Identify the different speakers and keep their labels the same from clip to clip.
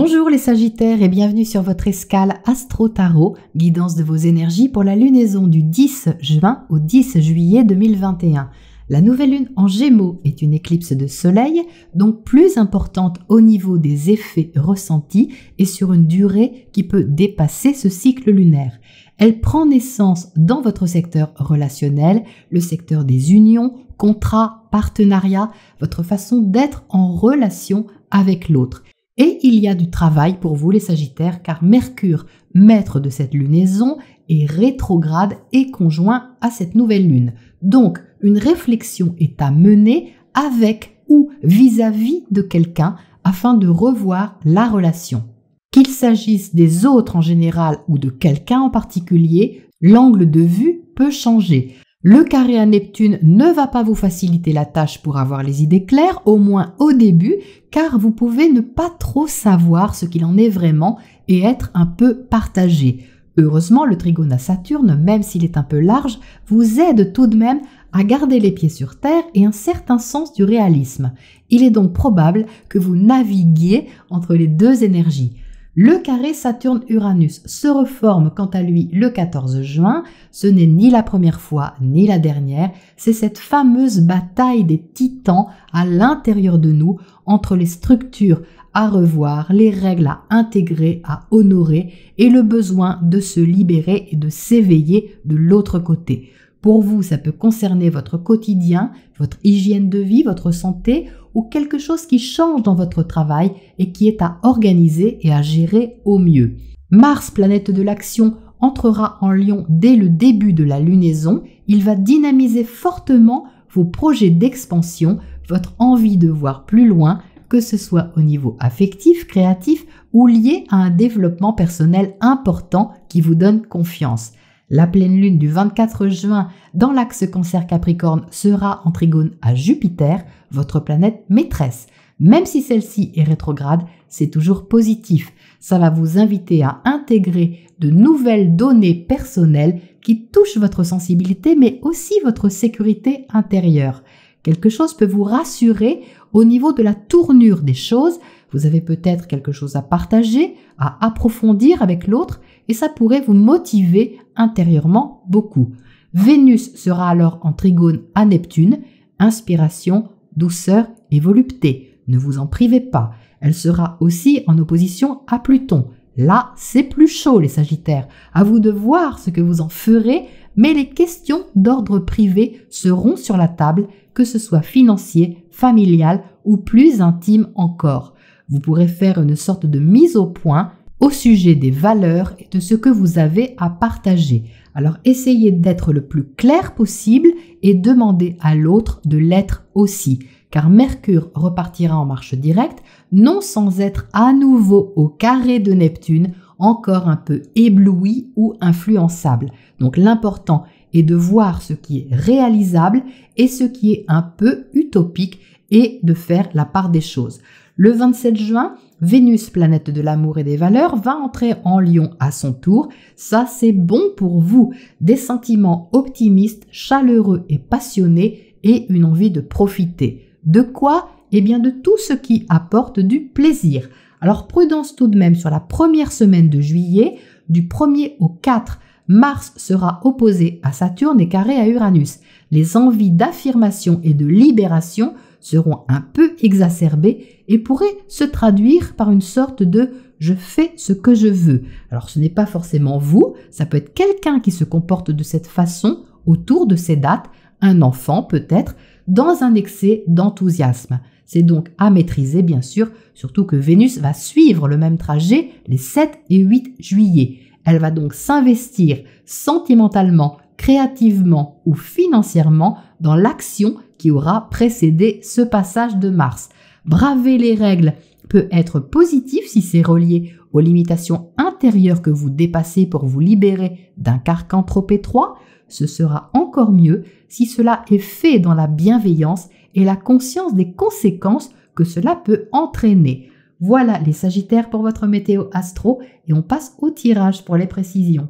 Speaker 1: Bonjour les Sagittaires et bienvenue sur votre escale Astro Tarot, guidance de vos énergies pour la lunaison du 10 juin au 10 juillet 2021. La nouvelle lune en Gémeaux est une éclipse de soleil, donc plus importante au niveau des effets ressentis et sur une durée qui peut dépasser ce cycle lunaire. Elle prend naissance dans votre secteur relationnel, le secteur des unions, contrats, partenariats, votre façon d'être en relation avec l'autre. Et il y a du travail pour vous les Sagittaires car Mercure, maître de cette lunaison, est rétrograde et conjoint à cette nouvelle lune. Donc, une réflexion est à mener avec ou vis-à-vis de quelqu'un afin de revoir la relation. Qu'il s'agisse des autres en général ou de quelqu'un en particulier, l'angle de vue peut changer. Le carré à Neptune ne va pas vous faciliter la tâche pour avoir les idées claires, au moins au début, car vous pouvez ne pas trop savoir ce qu'il en est vraiment et être un peu partagé. Heureusement, le trigone à Saturne, même s'il est un peu large, vous aide tout de même à garder les pieds sur terre et un certain sens du réalisme. Il est donc probable que vous naviguiez entre les deux énergies. Le carré Saturne-Uranus se reforme quant à lui le 14 juin. Ce n'est ni la première fois ni la dernière. C'est cette fameuse bataille des titans à l'intérieur de nous entre les structures à revoir, les règles à intégrer, à honorer et le besoin de se libérer et de s'éveiller de l'autre côté. Pour vous, ça peut concerner votre quotidien, votre hygiène de vie, votre santé ou quelque chose qui change dans votre travail et qui est à organiser et à gérer au mieux. Mars, planète de l'action, entrera en Lion dès le début de la lunaison. Il va dynamiser fortement vos projets d'expansion, votre envie de voir plus loin, que ce soit au niveau affectif, créatif ou lié à un développement personnel important qui vous donne confiance. La pleine lune du 24 juin dans l'axe Cancer-Capricorne sera en trigone à Jupiter, votre planète maîtresse. Même si celle-ci est rétrograde, c'est toujours positif. Ça va vous inviter à intégrer de nouvelles données personnelles qui touchent votre sensibilité mais aussi votre sécurité intérieure. Quelque chose peut vous rassurer au niveau de la tournure des choses. Vous avez peut-être quelque chose à partager, à approfondir avec l'autre et ça pourrait vous motiver intérieurement beaucoup. Vénus sera alors en trigone à Neptune, inspiration, douceur et volupté. Ne vous en privez pas. Elle sera aussi en opposition à Pluton. Là, c'est plus chaud les Sagittaires. À vous de voir ce que vous en ferez, mais les questions d'ordre privé seront sur la table, que ce soit financier, familial ou plus intime encore. Vous pourrez faire une sorte de mise au point au sujet des valeurs et de ce que vous avez à partager. Alors essayez d'être le plus clair possible et demandez à l'autre de l'être aussi, car Mercure repartira en marche directe, non sans être à nouveau au carré de Neptune, encore un peu ébloui ou influençable. Donc l'important est de voir ce qui est réalisable et ce qui est un peu utopique et de faire la part des choses. Le 27 juin, Vénus, planète de l'amour et des valeurs, va entrer en Lion à son tour. Ça, c'est bon pour vous. Des sentiments optimistes, chaleureux et passionnés et une envie de profiter. De quoi? Eh bien, de tout ce qui apporte du plaisir. Alors, prudence tout de même sur la première semaine de juillet. Du 1er au 4, Mars sera opposé à Saturne et carré à Uranus. Les envies d'affirmation et de libération seront un peu exacerbées et pourraient se traduire par une sorte de « je fais ce que je veux ». Alors ce n'est pas forcément vous, ça peut être quelqu'un qui se comporte de cette façon autour de ces dates, un enfant peut-être, dans un excès d'enthousiasme. C'est donc à maîtriser bien sûr, surtout que Vénus va suivre le même trajet les 7 et 8 juillet. Elle va donc s'investir sentimentalement, créativement ou financièrement dans l'action qui aura précédé ce passage de Mars. Braver les règles peut être positif si c'est relié aux limitations intérieures que vous dépassez pour vous libérer d'un carcan trop étroit. Ce sera encore mieux si cela est fait dans la bienveillance et la conscience des conséquences que cela peut entraîner. Voilà les Sagittaires pour votre météo astro et on passe au tirage pour les précisions.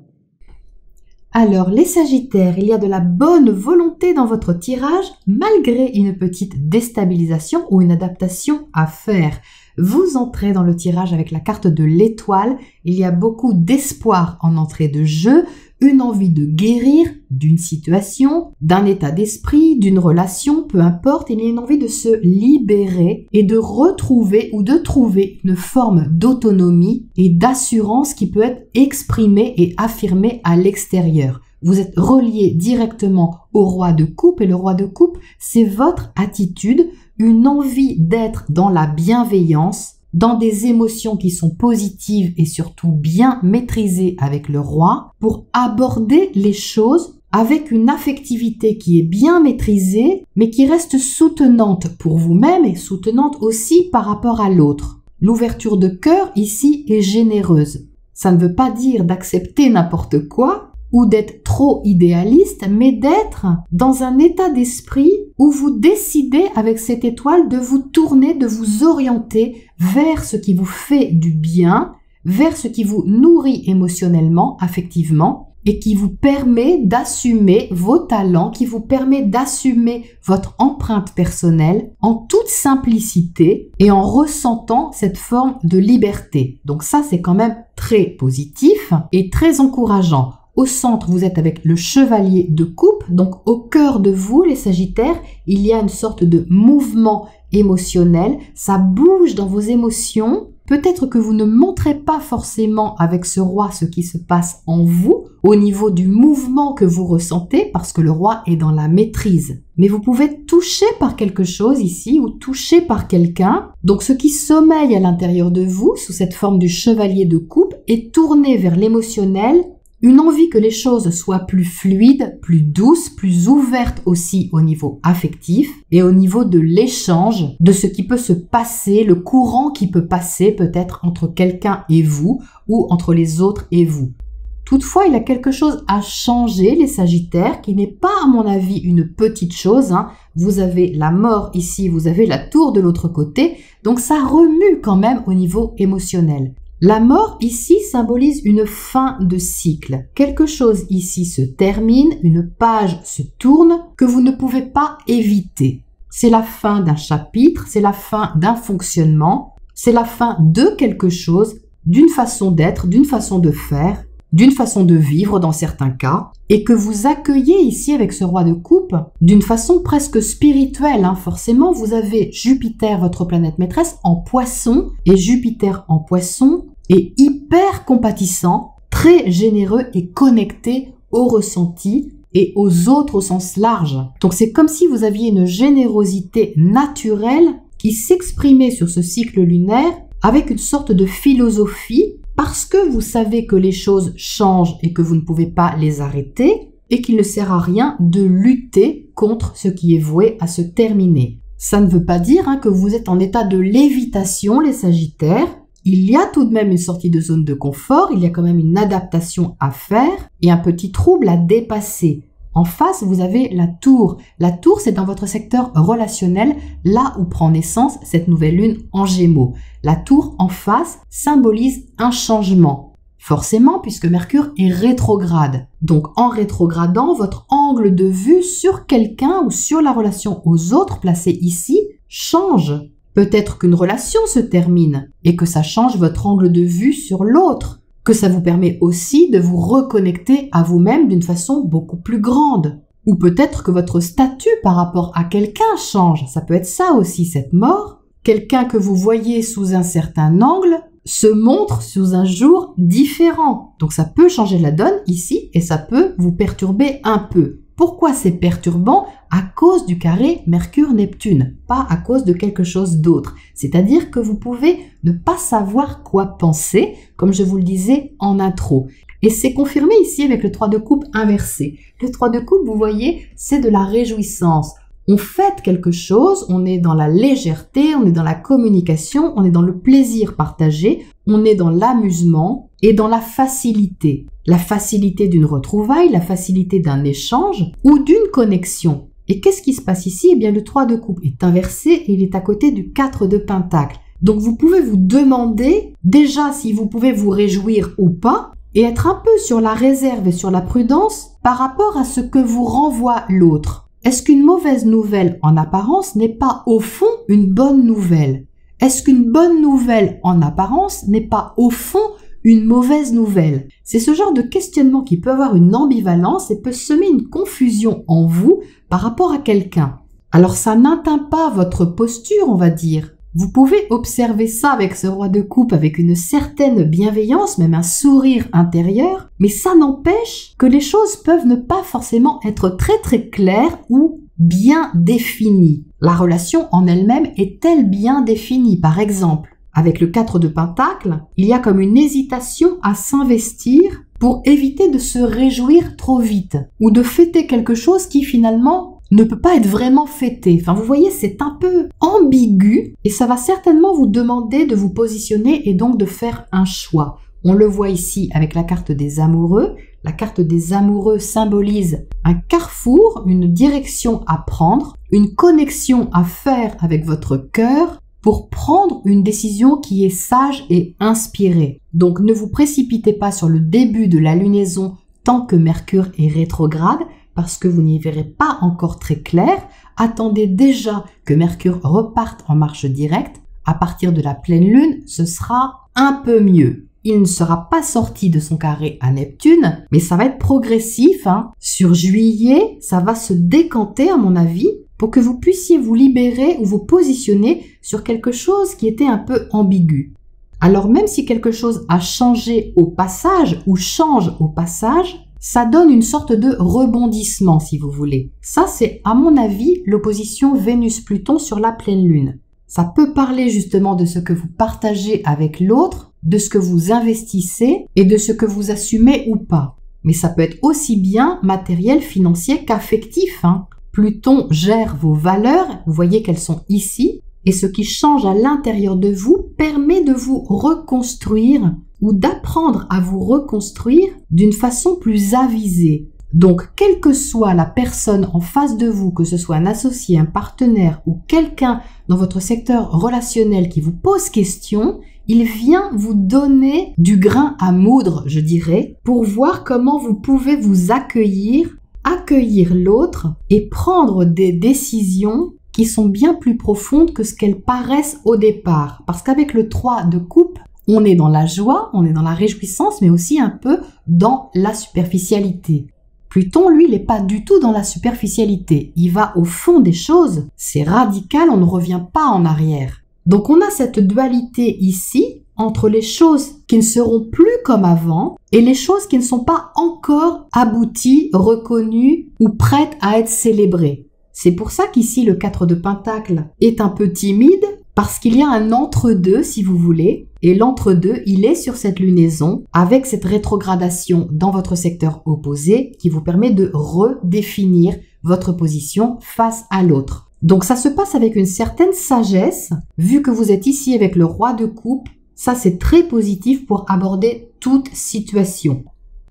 Speaker 1: Alors les Sagittaires, il y a de la bonne volonté dans votre tirage malgré une petite déstabilisation ou une adaptation à faire. Vous entrez dans le tirage avec la carte de l'étoile. Il y a beaucoup d'espoir en entrée de jeu, une envie de guérir d'une situation, d'un état d'esprit, d'une relation, peu importe. Il y a une envie de se libérer et de retrouver ou de trouver une forme d'autonomie et d'assurance qui peut être exprimée et affirmée à l'extérieur. Vous êtes relié directement au roi de coupe et le roi de coupe, c'est votre attitude, une envie d'être dans la bienveillance, dans des émotions qui sont positives et surtout bien maîtrisées avec le roi pour aborder les choses avec une affectivité qui est bien maîtrisée mais qui reste soutenante pour vous-même et soutenante aussi par rapport à l'autre. L'ouverture de cœur ici est généreuse. Ça ne veut pas dire d'accepter n'importe quoi ou d'être trop idéaliste, mais d'être dans un état d'esprit où vous décidez avec cette étoile de vous tourner, de vous orienter vers ce qui vous fait du bien, vers ce qui vous nourrit émotionnellement, affectivement, et qui vous permet d'assumer vos talents, qui vous permet d'assumer votre empreinte personnelle en toute simplicité et en ressentant cette forme de liberté. Donc ça, c'est quand même très positif et très encourageant. Au centre, vous êtes avec le chevalier de coupe, donc au cœur de vous, les Sagittaires, il y a une sorte de mouvement émotionnel, ça bouge dans vos émotions. Peut-être que vous ne montrez pas forcément avec ce roi ce qui se passe en vous, au niveau du mouvement que vous ressentez, parce que le roi est dans la maîtrise. Mais vous pouvez être touché par quelque chose ici, ou touché par quelqu'un. Donc ce qui sommeille à l'intérieur de vous, sous cette forme du chevalier de coupe, est tourné vers l'émotionnel, une envie que les choses soient plus fluides, plus douces, plus ouvertes aussi au niveau affectif et au niveau de l'échange, de ce qui peut se passer, le courant qui peut passer peut-être entre quelqu'un et vous ou entre les autres et vous. Toutefois, il y a quelque chose à changer, les Sagittaires, qui n'est pas à mon avis une petite chose. Vous avez la mort ici, vous avez la tour de l'autre côté, donc ça remue quand même au niveau émotionnel. La mort ici symbolise une fin de cycle. Quelque chose ici se termine, une page se tourne que vous ne pouvez pas éviter. C'est la fin d'un chapitre, c'est la fin d'un fonctionnement, c'est la fin de quelque chose, d'une façon d'être, d'une façon de faire, d'une façon de vivre dans certains cas, et que vous accueillez ici avec ce roi de coupe d'une façon presque spirituelle. Forcément, vous avez Jupiter, votre planète maîtresse, en poisson, et Jupiter en poisson est hyper compatissant, très généreux et connecté au ressenti et aux autres au sens large. Donc c'est comme si vous aviez une générosité naturelle qui s'exprimait sur ce cycle lunaire avec une sorte de philosophie, parce que vous savez que les choses changent et que vous ne pouvez pas les arrêter et qu'il ne sert à rien de lutter contre ce qui est voué à se terminer. Ça ne veut pas dire que vous êtes en état de lévitation, les Sagittaires. Il y a tout de même une sortie de zone de confort, il y a quand même une adaptation à faire et un petit trouble à dépasser. En face, vous avez la tour. La tour, c'est dans votre secteur relationnel, là où prend naissance cette nouvelle lune en Gémeaux. La tour en face symbolise un changement. Forcément, puisque Mercure est rétrograde. Donc, en rétrogradant, votre angle de vue sur quelqu'un ou sur la relation aux autres placée ici change. Peut-être qu'une relation se termine et que ça change votre angle de vue sur l'autre. Que ça vous permet aussi de vous reconnecter à vous-même d'une façon beaucoup plus grande. Ou peut-être que votre statut par rapport à quelqu'un change. Ça peut être ça aussi, cette mort. Quelqu'un que vous voyez sous un certain angle se montre sous un jour différent. Donc ça peut changer la donne ici et ça peut vous perturber un peu. Pourquoi c'est perturbant? À cause du carré Mercure-Neptune, pas à cause de quelque chose d'autre. C'est-à-dire que vous pouvez ne pas savoir quoi penser, comme je vous le disais en intro. Et c'est confirmé ici avec le 3 de coupe inversé. Le 3 de coupe, vous voyez, c'est de la réjouissance. On fête quelque chose, on est dans la légèreté, on est dans la communication, on est dans le plaisir partagé, on est dans l'amusement et dans la facilité. La facilité d'une retrouvaille, la facilité d'un échange ou d'une connexion. Et qu'est-ce qui se passe ici? Eh bien, le 3 de coupe est inversé et il est à côté du 4 de pentacle. Donc, vous pouvez vous demander déjà si vous pouvez vous réjouir ou pas et être un peu sur la réserve et sur la prudence par rapport à ce que vous renvoie l'autre. Est-ce qu'une mauvaise nouvelle en apparence n'est pas au fond une bonne nouvelle? est-ce qu'une bonne nouvelle en apparence n'est pas au fond une mauvaise nouvelle? C'est ce genre de questionnement qui peut avoir une ambivalence et peut semer une confusion en vous par rapport à quelqu'un. Alors ça n'atteint pas votre posture, on va dire. Vous pouvez observer ça avec ce roi de coupe avec une certaine bienveillance, même un sourire intérieur, mais ça n'empêche que les choses peuvent ne pas forcément être très claires ou bien définies. La relation en elle-même est-elle bien définie? Par exemple, avec le 4 de Pentacle, il y a comme une hésitation à s'investir pour éviter de se réjouir trop vite ou de fêter quelque chose qui finalement ne peut pas être vraiment fêté. Enfin, vous voyez, c'est un peu ambigu et ça va certainement vous demander de vous positionner et donc de faire un choix. On le voit ici avec la carte des amoureux. La carte des amoureux symbolise un carrefour, une direction à prendre, une connexion à faire avec votre cœur pour prendre une décision qui est sage et inspirée. Donc ne vous précipitez pas sur le début de la lunaison tant que Mercure est rétrograde, parce que vous n'y verrez pas encore très clair. Attendez déjà que Mercure reparte en marche directe. À partir de la pleine lune, ce sera un peu mieux. Il ne sera pas sorti de son carré à Neptune, mais ça va être progressif. Sur juillet, ça va se décanter à mon avis pour que vous puissiez vous libérer ou vous positionner sur quelque chose qui était un peu ambigu. Alors même si quelque chose a changé au passage ou change au passage, ça donne une sorte de rebondissement si vous voulez. Ça c'est à mon avis l'opposition Vénus-Pluton sur la pleine lune. Ça peut parler justement de ce que vous partagez avec l'autre, de ce que vous investissez et de ce que vous assumez ou pas. Mais ça peut être aussi bien matériel, financier qu'affectif. Pluton gère vos valeurs, vous voyez qu'elles sont ici, et ce qui change à l'intérieur de vous permet de vous reconstruire ou d'apprendre à vous reconstruire d'une façon plus avisée. Donc, quelle que soit la personne en face de vous, que ce soit un associé, un partenaire ou quelqu'un dans votre secteur relationnel qui vous pose question, il vient vous donner du grain à moudre, je dirais, pour voir comment vous pouvez vous accueillir l'autre et prendre des décisions qui sont bien plus profondes que ce qu'elles paraissent au départ. Parce qu'avec le 3 de coupe, on est dans la joie, on est dans la réjouissance, mais aussi un peu dans la superficialité. Pluton, lui, il n'est pas du tout dans la superficialité. Il va au fond des choses. C'est radical, on ne revient pas en arrière. Donc on a cette dualité ici entre les choses qui ne seront plus comme avant et les choses qui ne sont pas encore abouties, reconnues ou prêtes à être célébrées. C'est pour ça qu'ici le 4 de Pentacle est un peu timide parce qu'il y a un entre-deux si vous voulez. Et l'entre-deux, il est sur cette lunaison avec cette rétrogradation dans votre secteur opposé qui vous permet de redéfinir votre position face à l'autre. Donc ça se passe avec une certaine sagesse, vu que vous êtes ici avec le roi de coupe, ça c'est très positif pour aborder toute situation.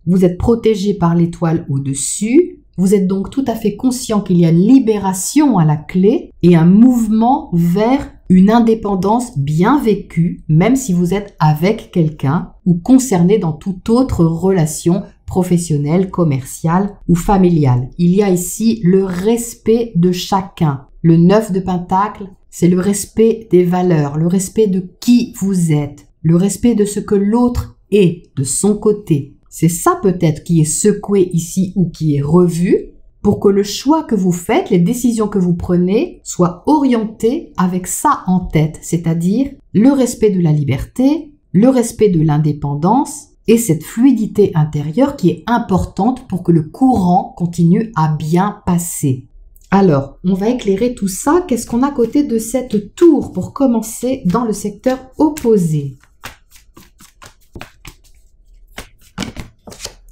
Speaker 1: Vous êtes protégé par l'étoile au-dessus, vous êtes donc tout à fait conscient qu'il y a une libération à la clé et un mouvement vers une indépendance bien vécue, même si vous êtes avec quelqu'un ou concerné dans toute autre relation professionnelle, commerciale ou familiale. Il y a ici le respect de chacun. Le 9 de Pentacle, c'est le respect des valeurs, le respect de qui vous êtes, le respect de ce que l'autre est de son côté. C'est ça peut-être qui est secoué ici ou qui est revu pour que le choix que vous faites, les décisions que vous prenez soient orientées avec ça en tête, c'est-à-dire le respect de la liberté, le respect de l'indépendance et cette fluidité intérieure qui est importante pour que le courant continue à bien passer. Alors, on va éclairer tout ça. Qu'est-ce qu'on a à côté de cette tour pour commencer dans le secteur opposé?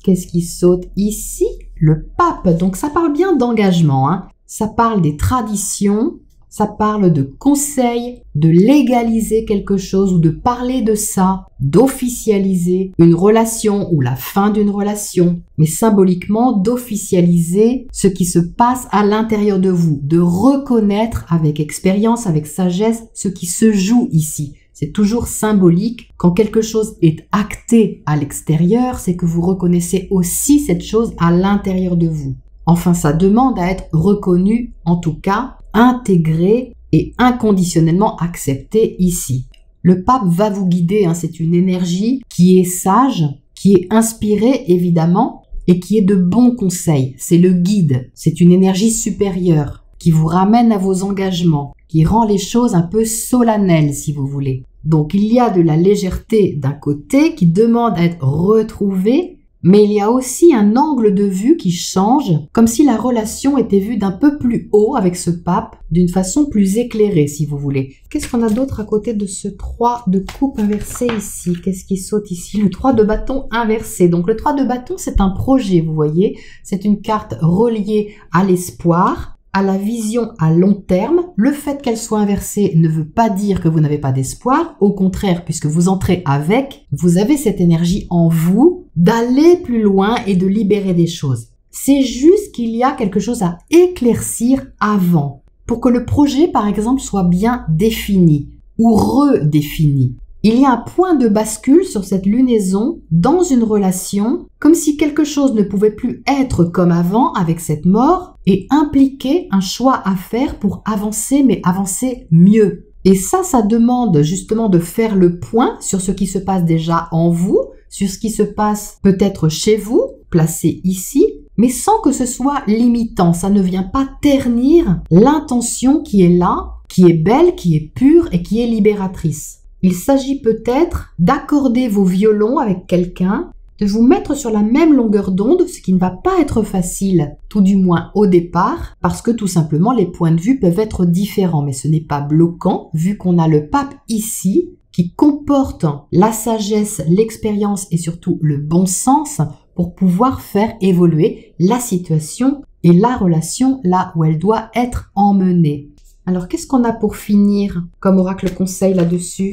Speaker 1: Qu'est-ce qui saute ici? Le pape. Donc ça parle bien d'engagement. Ça parle des traditions, ça parle de conseils, de légaliser quelque chose ou de parler de ça, d'officialiser une relation ou la fin d'une relation, mais symboliquement d'officialiser ce qui se passe à l'intérieur de vous, de reconnaître avec expérience, avec sagesse ce qui se joue ici. C'est toujours symbolique. Quand quelque chose est acté à l'extérieur, c'est que vous reconnaissez aussi cette chose à l'intérieur de vous. Enfin, ça demande à être reconnu, en tout cas, intégré et inconditionnellement accepté ici. Le pape va vous guider, c'est une énergie qui est sage, qui est inspirée évidemment et qui est de bons conseils. C'est le guide, c'est une énergie supérieure qui vous ramène à vos engagements, qui rend les choses un peu solennelles si vous voulez. Donc il y a de la légèreté d'un côté qui demande à être retrouvée, mais il y a aussi un angle de vue qui change, comme si la relation était vue d'un peu plus haut avec ce pape, d'une façon plus éclairée si vous voulez. Qu'est-ce qu'on a d'autre à côté de ce 3 de coupe inversé ici? Qu'est-ce qui saute ici? Le 3 de bâton inversé. Donc le 3 de bâton, c'est un projet, vous voyez. C'est une carte reliée à l'espoir, à la vision à long terme. Le fait qu'elle soit inversée ne veut pas dire que vous n'avez pas d'espoir. Au contraire, puisque vous entrez avec, vous avez cette énergie en vous d'aller plus loin et de libérer des choses. C'est juste qu'il y a quelque chose à éclaircir avant, pour que le projet, par exemple, soit bien défini ou redéfini. Il y a un point de bascule sur cette lunaison dans une relation, comme si quelque chose ne pouvait plus être comme avant avec cette mort et impliquer un choix à faire pour avancer, mais avancer mieux. Et ça demande justement de faire le point sur ce qui se passe déjà en vous, sur ce qui se passe peut-être chez vous, placé ici, mais sans que ce soit limitant. Ça ne vient pas ternir l'intention qui est là, qui est belle, qui est pure et qui est libératrice. Il s'agit peut-être d'accorder vos violons avec quelqu'un, de vous mettre sur la même longueur d'onde, ce qui ne va pas être facile, tout du moins au départ, parce que tout simplement les points de vue peuvent être différents, mais ce n'est pas bloquant, vu qu'on a le pape ici, qui comporte la sagesse, l'expérience et surtout le bon sens pour pouvoir faire évoluer la situation et la relation là où elle doit être emmenée. Alors, qu'est-ce qu'on a pour finir comme oracle conseil là-dessus?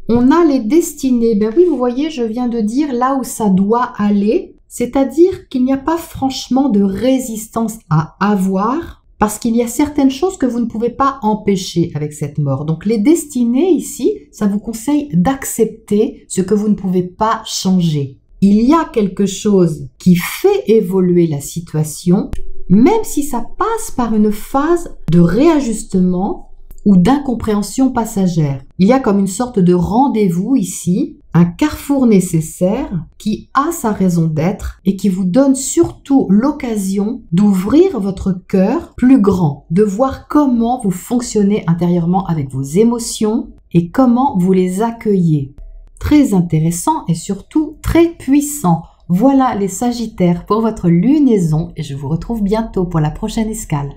Speaker 1: On a les destinées. Ben oui, vous voyez, je viens de dire là où ça doit aller, c'est-à-dire qu'il n'y a pas franchement de résistance à avoir, parce qu'il y a certaines choses que vous ne pouvez pas empêcher avec cette mort. Donc les destinées ici, ça vous conseille d'accepter ce que vous ne pouvez pas changer. Il y a quelque chose qui fait évoluer la situation, même si ça passe par une phase de réajustement ou d'incompréhension passagère. Il y a comme une sorte de rendez-vous ici, un carrefour nécessaire qui a sa raison d'être et qui vous donne surtout l'occasion d'ouvrir votre cœur plus grand, de voir comment vous fonctionnez intérieurement avec vos émotions et comment vous les accueillez. Très intéressant et surtout très puissant. Voilà les Sagittaires pour votre lunaison et je vous retrouve bientôt pour la prochaine escale.